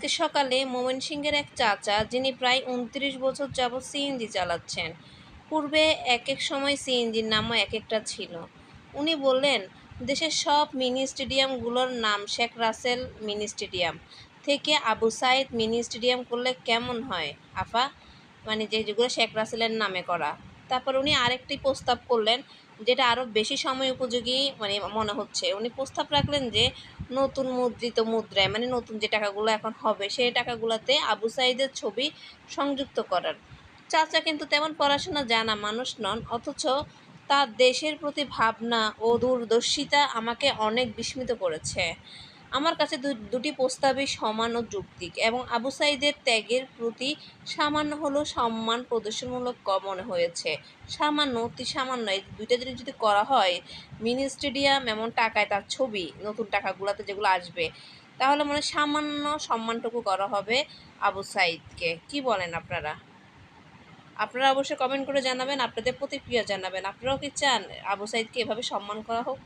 আজকে সকালে ময়মনসিংহের এক চাচা, যিনি প্রায় ২৯ বছর যাবৎ সিএনজি চালাচ্ছেন, পূর্বে এক এক সময় সিএনজির নামও এক একটা ছিল, উনি বললেন, দেশের সব মিনি স্টেডিয়ামগুলোর নাম শেখ রাসেল মিনি স্টেডিয়াম থেকে আবু সাইদ মিনি স্টেডিয়াম করলে কেমন হয় আফা? মানে যেগুলো শেখ রাসেলের নামে করা। তারপর উনি আরেকটি প্রস্তাব করলেন, যেটা আরও বেশি সময় উপযোগী মনে হচ্ছে। উনি প্রস্তাব রাখলেন যে নতুন মুদ্রিত মুদ্রায়, মানে নতুন যে টাকাগুলো এখন হবে, সেই টাকাগুলোতে আবু সাইদের ছবি সংযুক্ত করার। চাচা কিন্তু তেমন পড়াশোনা জানা মানুষ নন, অথচ তার দেশের প্রতি ভাবনা ও দূরদর্শিতা আমাকে অনেক বিস্মিত করেছে। আমার কাছে দুটি প্রস্তাবই সমান ও যৌক্তিক, এবং আবু সাইদের ত্যাগের প্রতি সামান্য হলেও সম্মান প্রদর্শনমূলক মনে হয়েছে। সামান্য, অতি সামান্য, এই দুইটা জিনিস যদি করা হয়, মিনি স্টেডিয়াম এমন টাকায় তার ছবি নতুন টাকাগুলোতে যেগুলো আসবে, তাহলে মনে হয় সামান্য সম্মানটুকু করা হবে আবু সাইদকে। কি বলেন আপনারা? আপনারা অবশ্যই কমেন্ট করে জানাবেন, আপনাদের প্রতিক্রিয়া জানাবেন। আপনারাও কি চান আবু সাইদকে এভাবে সম্মান করা হোক?